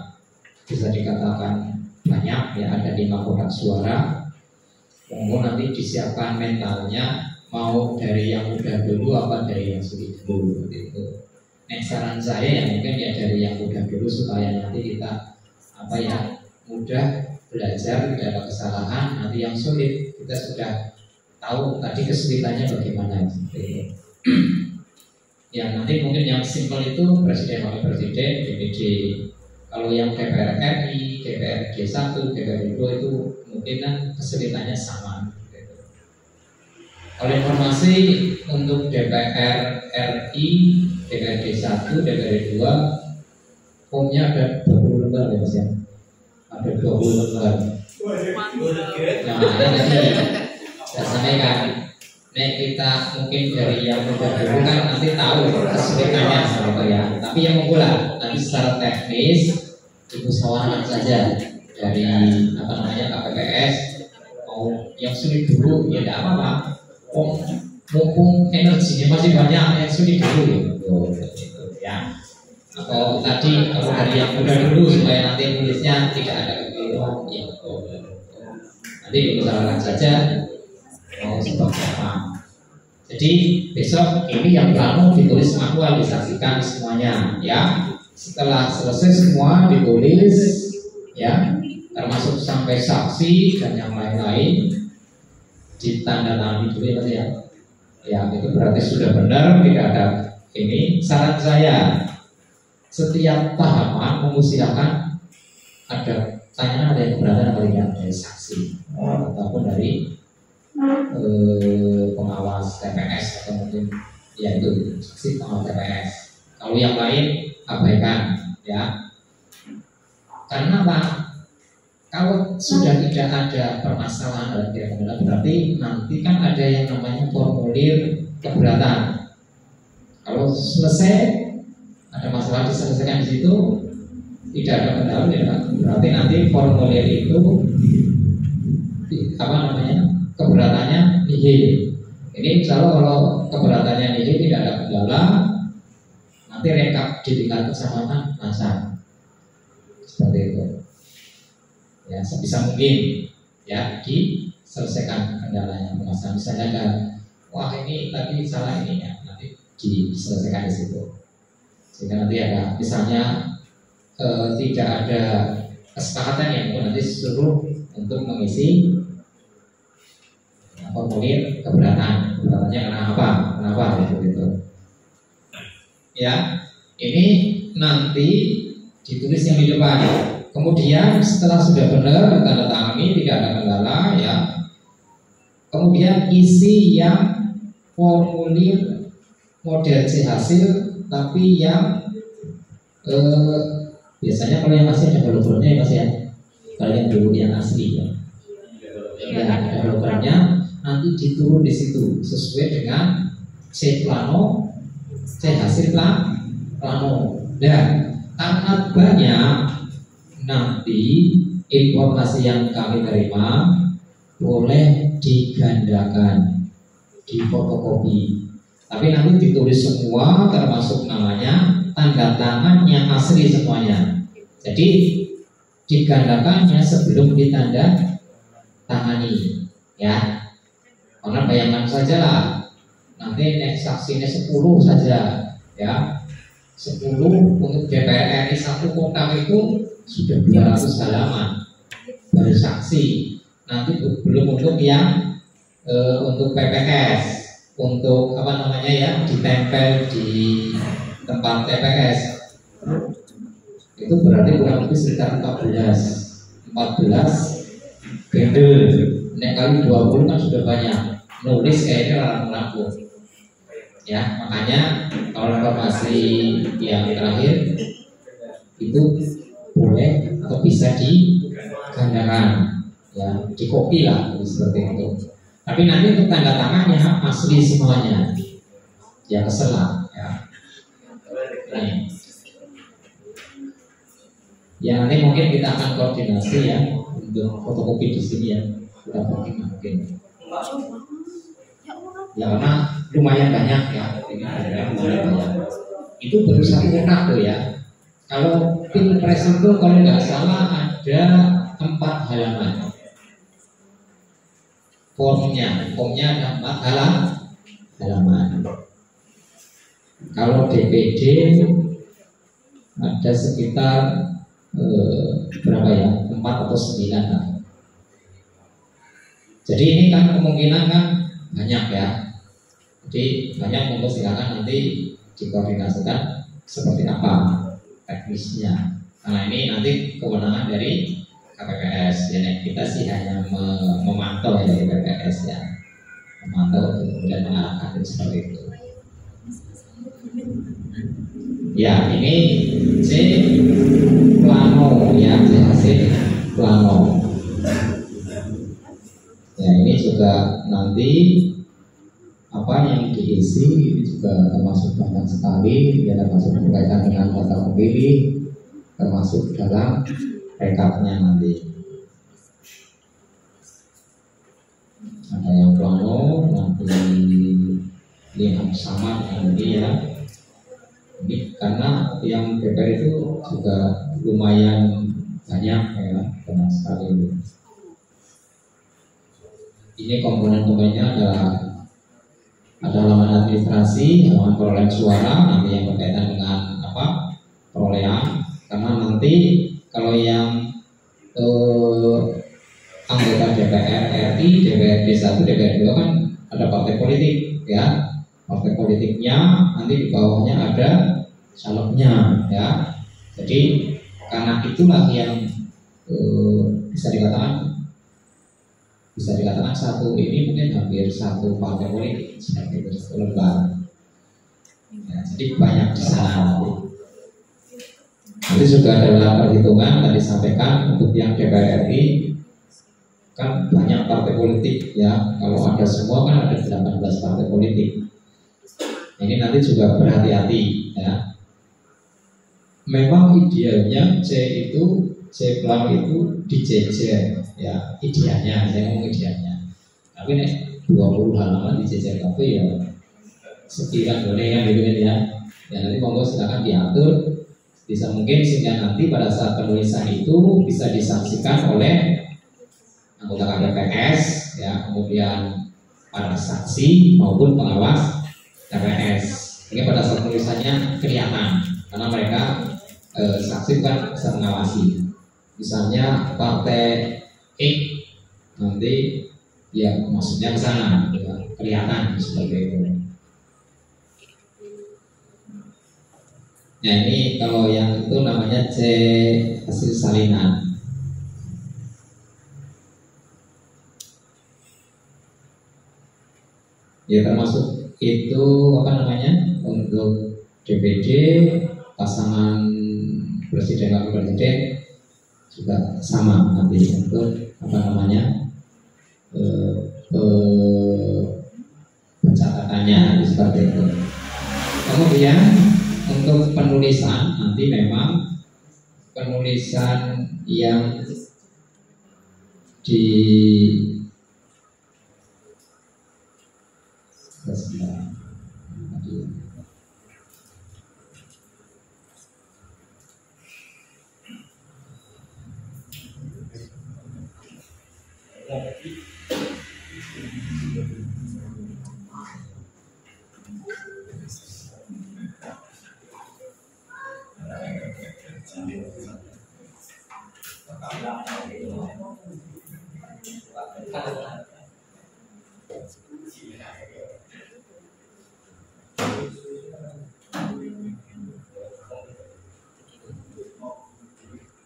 bisa dikatakan banyak ya, ada 5 kotak suara. Monggo nanti disiapkan mentalnya, mau dari yang mudah dulu apa dari yang sulit dulu gitu. Saran saya ya mungkin ya dari yang mudah dulu supaya nanti kita mudah belajar, tidak ada kesalahan. Nanti yang sulit kita sudah tahu tadi kesulitannya bagaimana gitu. Yang nanti mungkin yang simpel itu presiden, wakil presiden, DPD. Kalau yang DPR RI, DPRD 1, DPRD 2 itu mungkin kan kesulitannya sama gitu. Kalau informasi untuk DPR RI, DPRD 1, DPRD 2, formnya ada 20 lembar ya Mas ya. Ada 20 lembar. Nah, nanti saya sampaikan. Nek kita mungkin dari yang udah dulu kan nanti tahu kesulitannya gitu ya. Tapi yang memula nanti secara teknis ibu sawarkan saja dari apa namanya KPPS mau yang sulit dulu ya tidak apa-apa. Oh, mumpung energinya masih banyak yang sulit dulu gitu ya. Atau tadi kalau dari yang mudah dulu supaya nanti tulisnya tidak ada kekeliruan ya. Nanti ibu sawarkan saja mau seperti apa. Jadi besok ini yang plano ditulis manual disaksikan semuanya ya. Setelah selesai semua ditulis ya, termasuk sampai saksi dan yang lain-lain ditandatangani dulu ya Mas ya. Ya itu berarti sudah benar, tidak ada ini. Saran saya setiap tahapan mengusilakan ada tanya ada yang keberatan atau tidak dari saksi ataupun dari pengawas TPS atau mungkin ya itu saksi pengawas TPS. Kalau yang lain abaikan ya. Karena apa? Kalau sudah tidak ada permasalahan dalam pihak pengadilan berarti nanti kan ada yang namanya formulir keberatan. Kalau selesai ada masalah diselesaikan di situ tidak ada kendala ya, berarti nanti formulir itu apa namanya keberatannya nihil. Ini kalau keberatannya nihil tidak ada kendala, nanti rekap di tingkat kecamatan lancar seperti itu. Ya sebisa mungkin ya diselesaikan kendalanya permasalahan. Misalnya ada wah ini tadi salah ini ya nanti diselesaikan di situ. Sehingga nanti ada misalnya tidak ada kesepakatan yang nanti suruh untuk mengisi formulir keberatannya kenapa gitu. Ya ini nanti ditulis yang di depan. Kemudian setelah sudah benar tanda tangani tidak ada kendala ya. Kemudian isi yang formulir model C hasil tapi yang biasanya kalau yang asli ada hologramnya ya Mas ya. Kalau yang dulu yang asli ya. Ya ada hologramnya nanti diturun di situ sesuai dengan C plano, C hasil plano. Dan karena banyak nanti informasi yang kami terima boleh digandakan, difotokopi. Tapi nanti ditulis semua termasuk namanya, tanda tangan yang asli semuanya. Jadi digandakannya sebelum ditanda tangani ya. Karena bayangkan saja lah nanti saksinya 10 saja ya. 10 untuk DPR RI 1 kotak itu sudah 200 halaman baru saksi. Nanti belum untuk yang untuk PPS, untuk apa namanya ya ditempel di tempat TPS itu berarti kurang lebih sekitar 14 bendel. Nek kali 20 kan sudah banyak. Nulis kayaknya rampung-rampung. Ya, makanya kalau informasi yang terakhir itu boleh atau bisa digandakan, ya, dikopi lah seperti itu. Tapi nanti untuk tanda tangannya asli semuanya, ya keselah, ya. Nah, ya nanti mungkin kita akan koordinasi ya untuk fotokopi di sini ya, kita mungkin. Ya karena lumayan banyak ya, itu baru satu kotak tuh ya. Kalau pilpres itu kalau nggak salah ada 4 halaman. Formnya ada 4 halaman. Kalau DPD ada sekitar berapa ya? 4 atau 9 lah. Jadi ini kan kemungkinan kan banyak ya. Jadi banyak monggo silakan nanti dikoordinasikan seperti apa teknisnya. Karena ini nanti kewenangan dari KPPS. Ya kita sih hanya memantau ya dari KPPS ya. memantau kemudian mengarahkan seperti itu. Ya, ini C plano ya, C plano. Ya, ini juga nanti apa yang diisi ini juga termasuk banyak sekali, ya termasuk berkaitan dengan data pemilih, termasuk dalam rekapnya nanti. Ada yang plano nanti lihat sama dengan ini ya. Ini karena yang DPR itu juga lumayan banyak ya, banyak sekali. Ini komponen-komponennya ada halaman administrasi, halaman perolehan suara, nanti yang berkaitan dengan apa perolehan. Karena nanti kalau yang anggota DPR RI, DPRD 1, DPRD 2 kan ada partai politik ya. Partai politiknya nanti di bawahnya ada calegnya ya. Jadi karena itulah yang bisa dikatakan satu ini mungkin hampir satu partai politik seperti itu, satu lembaga. Ya, jadi banyak di sana. Nanti juga adalah perhitungan tadi sampaikan untuk yang DPR RI kan banyak partai politik ya. Kalau ada semua kan ada 18 partai politik. Ini nanti juga berhati-hati ya. Memang idealnya C plan itu dijejer ya, idealnya, saya ngomong idealnya. Tapi nih 20 halaman dijejer tapi ya sekian boleh kan gitu kan ya. Ya nanti monggo silakan diatur bisa mungkin sehingga nanti pada saat penulisan itu bisa disaksikan oleh anggota KPPS ya, kemudian para saksi maupun pengawas TPS. Ini pada saat tulisannya kelihatan karena mereka saksi kan bisa mengawasi. Misalnya partai X nanti ya maksudnya ke sana ya, kelihatan seperti itu. Nah ini kalau yang itu namanya C hasil salinan. Ya termasuk itu apa namanya untuk DPD pasangan presiden wakil presiden juga sama nanti untuk apa namanya pencatatannya seperti itu. Kemudian untuk penulisan nanti memang penulisan yang di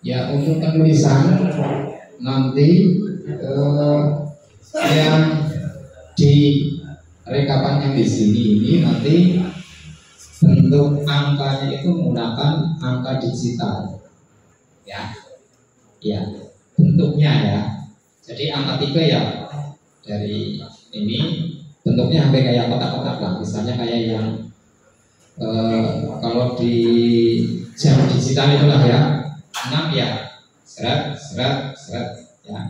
ya untuk penulisan nanti yang di rekapan yang di sini ini nanti bentuk angkanya itu menggunakan angka digital ya, ya bentuknya ya. Jadi angka 3 ya dari ini bentuknya hampir kayak kotak-kotak lah, misalnya kayak yang kalau di jam digital itulah ya 6 ya seret ya,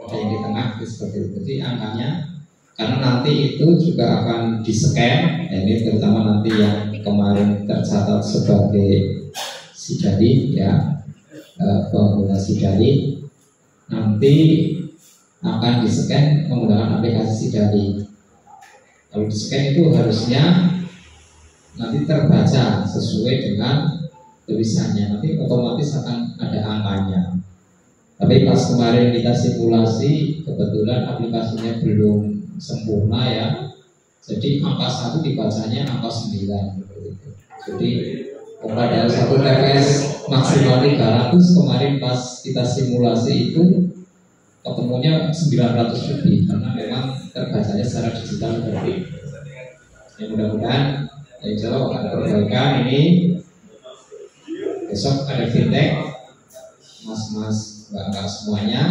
ada yang di tengah seperti itu. Jadi angkanya karena nanti itu juga akan di scan ya, ini terutama nanti yang kemarin tercatat sebagai Sidali ya, pengguna Sidali nanti akan di scan menggunakan aplikasi Sidali. Kalau di scan itu harusnya nanti terbaca sesuai dengan tulisannya, nanti otomatis akan ada angkanya. Tapi pas kemarin kita simulasi kebetulan aplikasinya belum sempurna ya, jadi angka 1 dibacanya angka 9 gitu. Jadi pada satu TPS maksimal 300 kemarin pas kita simulasi itu ketemunya 900 lebih karena memang terbacanya secara digital lebih. Ya, mudah-mudahan insya Allah akan perbaikan ini. Besok ada fintech, mas-mas, mbak-mbak semuanya.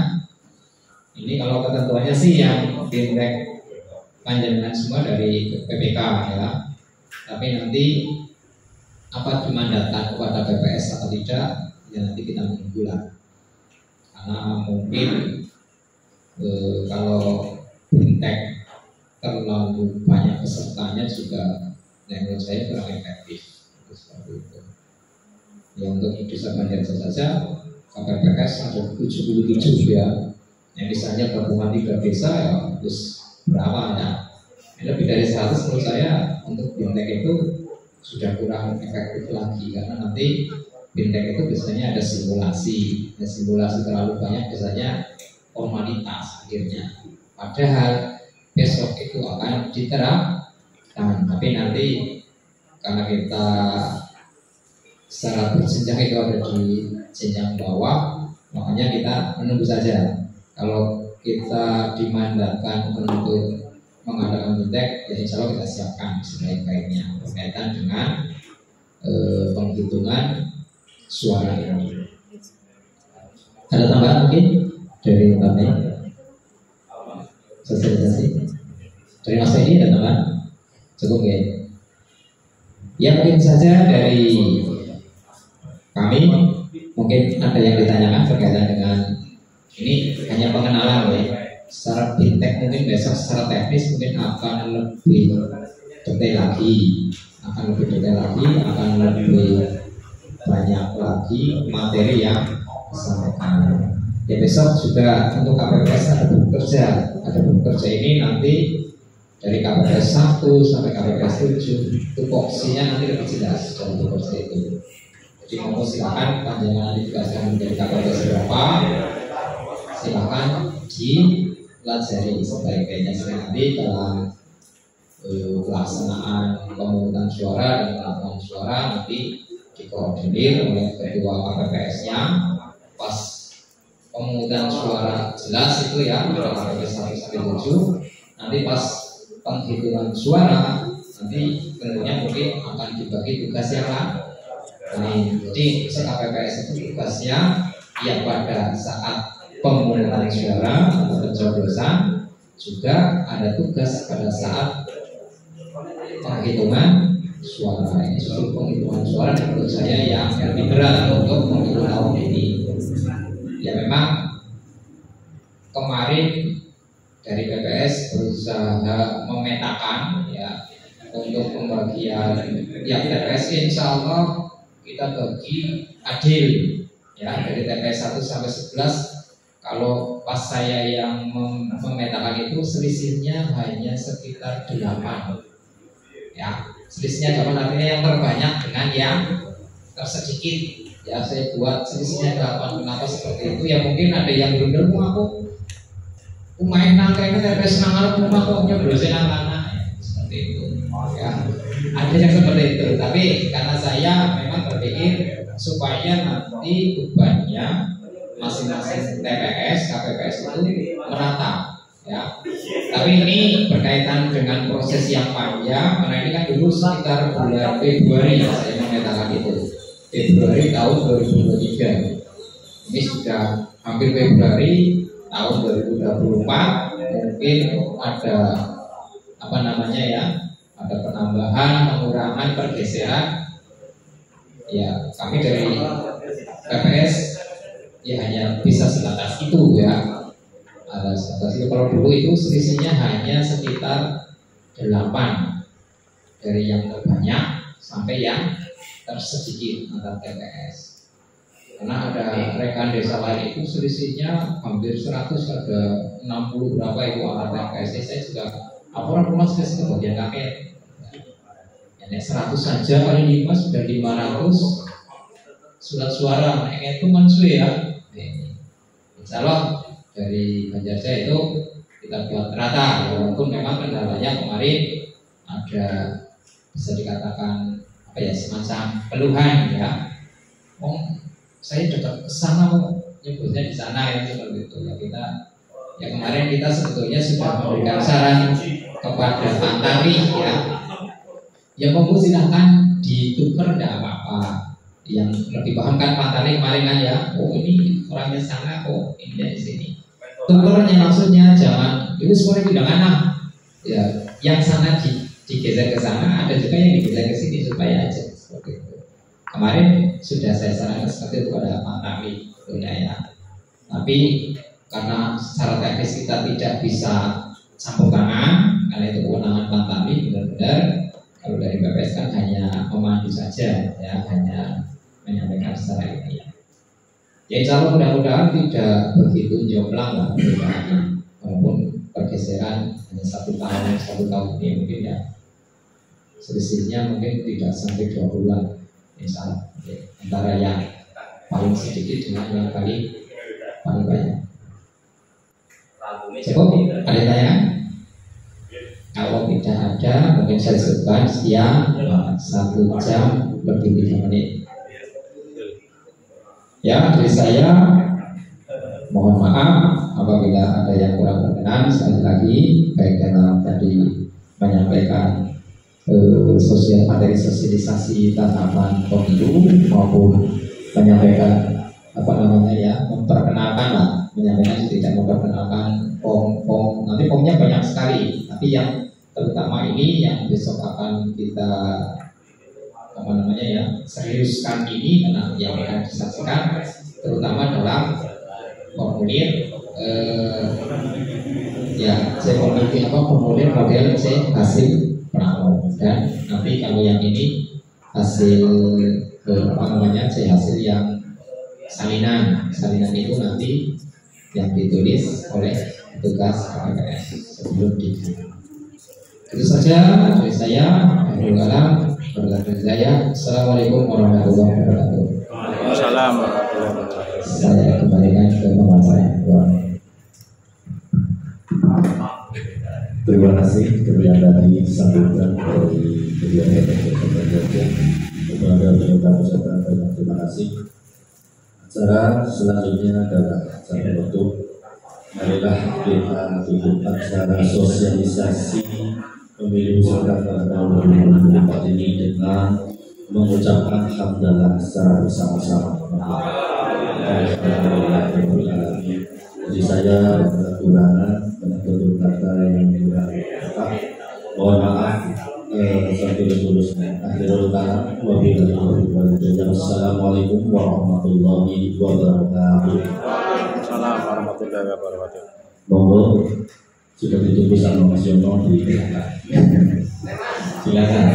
Ini kalau ketentuannya sih yang fintech panjangan semua dari PPK ya. Tapi nanti apa dimandatkan kepada BPS atau tidak, ya nanti kita menunggu lah. Karena mungkin kalau fintech terlalu banyak pesertanya juga, menurut saya kurang efektif. Seperti itu. Ya untuk desa Banjarnegara saja KPPS ada 77 ya. Yang misalnya gabungan 3 desa ya terus berapa ya? Lebih dari 100 menurut saya untuk fintech itu sudah kurang efektif lagi karena nanti fintech itu biasanya ada simulasi. Ya, simulasi terlalu banyak biasanya formalitas akhirnya. Padahal besok itu akan diterapkan, tapi nanti karena kita secara berjenjang itu ada di jenjang bawah, makanya kita menunggu saja. Kalau kita dimandatkan untuk mengadakan fintech, ya insya Allah kita siapkan sebaik-baiknya berkaitan dengan penghitungan suara ini. Ada tambahan mungkin dari Mbak Mei? Sosialisasi dari Mas ini ada tambahan? Cukup ya? Ya mungkin saja dari kami, mungkin ada yang ditanyakan berkaitan dengan ini hanya pengenalan ya. Secara fintech mungkin besok secara teknis mungkin akan lebih detail lagi, akan lebih banyak lagi materi yang disampaikan. Ya besok juga untuk KPPS ada bekerja ini nanti dari KPPS 1 sampai KPPS 7 itu porsinya nanti lebih jelas dari bekerja itu. Jadi mau silakan panjangan nanti dikasihkan dari KPPS berapa, silakan dipelajari sebaik-baiknya nanti dalam pelaksanaan pemungutan suara dan penghitungan suara nanti dikoordinir oleh ketua KPPS-nya. Pas pemungutan suara jelas itu ya KPPS 1 sampai 7, nanti pas penghitungan suara nanti tentunya mungkin akan dibagi tugas yang lain. Jadi KPPS itu tugasnya ya pada saat pemungutan suara atau pencoblosan, juga ada tugas pada saat penghitungan suara. Ini justru penghitungan suara menurut saya yang lebih berat untuk pemilu tahun ini. Ya memang kemarin dari PPS berusaha memetakan ya untuk pembagian yang TPS insya Allah kita bagi adil ya dari TPS 1 sampai 11. Kalau pas saya yang memetakan itu selisihnya hanya sekitar 8 ya, selisihnya 8 artinya yang terbanyak dengan yang tersedikit ya. Saya buat selisihnya 8. Kenapa seperti itu? Ya mungkin ada yang bener aku main nangkringnya TPS nang rumah kok nyoblosin anak-anak seperti itu ya. Ada yang seperti itu, tapi karena saya memang berpikir supaya nanti bebannya masing-masing TPS, KPPS itu merata ya. Tapi ini berkaitan dengan proses yang panjang karena ini kan dulu sekitar bulan Februari ya saya memetakan itu, Februari tahun 2023. Ini sudah hampir Februari tahun 2024, mungkin ada apa namanya ya, ada penambahan, pengurangan, pergeseran. Ya kami dari KPS ya hanya bisa sebatas itu ya. Ada sebatas itu. Kalau dulu itu selisihnya hanya sekitar 8 dari yang terbanyak sampai yang tersedikit antar TPS. Karena ada rekan desa lain itu selisihnya hampir 100, ada 60 berapa itu antar TPS. Saya juga laporan rumah sudah itu bagian kakek. Ya 100 saja kali 5 sudah 500 surat suara. Naiknya itu mansui ya. Insya Allah dari Banjarnegara itu kita buat rata, walaupun memang kendalanya kemarin ada bisa dikatakan apa ya, semacam keluhan ya. Saya dekat ke sana nyebutnya di sana ya seperti itu ya. Kita Ya kemarin kita sebetulnya sudah memberikan saran kepada Pak Tari ya. Ya monggo silahkan ditukar tidak apa-apa. Yang lebih paham kan Pak Tari kemarin kan ya. Oh ini orangnya sana, oh ini dari sini. Tukernya maksudnya jangan itu semuanya tidak anak. Ya yang sana digeser ke sana, ada juga yang digeser ke sini supaya aja seperti itu. Kemarin sudah saya sarankan seperti itu kepada Pak Tari ya. Tapi karena secara teknis kita tidak bisa campur tangan, karena itu kewenangan Pak Tari benar-benar. Kalau dari BPS kan hanya memandu saja, ya hanya menyampaikan secara ini. Ya insya Allah mudah-mudahan tidak begitu jomplang lah perbedaannya, walaupun pergeseran hanya 1 tahun ini mungkin ya selisihnya mungkin tidak sampai 2 bulan, misal antara yang paling sedikit dengan yang paling banyak. Cukup ada tanya? Kalau tidak ada, mungkin saya sebutkan siang 1 jam lebih 3 menit. Ya, dari saya mohon maaf apabila ada yang kurang berkenan. Sekali lagi, baik dalam tadi menyampaikan materi sosialisasi tahapan pemilu maupun menyampaikan memperkenalkan lah, menyampaikan tidak memperkenalkan pom nanti pomnya banyak sekali, tapi yang terutama ini yang besok akan kita seriuskan ini karena yang akan disaksikan terutama dalam formulir formulir model C hasil pramo, dan nanti kalau yang ini hasil C hasil yang salinan itu nanti yang ditulis oleh petugas KPPS sebelum dikirim. Itu saja dari saya. Assalamualaikum warahmatullahi wabarakatuh.
Waalaikumsalam warahmatullahi wabarakatuh.
Saya kembalikan ke pemasaran.
Terima kasih dari sambutan dari kedua kepada peserta peserta. Terima kasih. Acara selanjutnya adalah acara penutup. Marilah kita tutup acara sosialisasi pemilu serentak tahun 2024 ini dengan mengucapkan hamdalah secara bersama-sama. Jadi saya kekurangan dan tutur kata yang kurang tepat. Mohon maaf sampai lulusnya. Akhirul kalam wabillahi taufiq. Wassalamualaikum warahmatullahi wabarakatuh.
Waalaikumsalam warahmatullahi wabarakatuh.
Monggo sudah ditunggu sama Mas Yono di belakang. Silakan.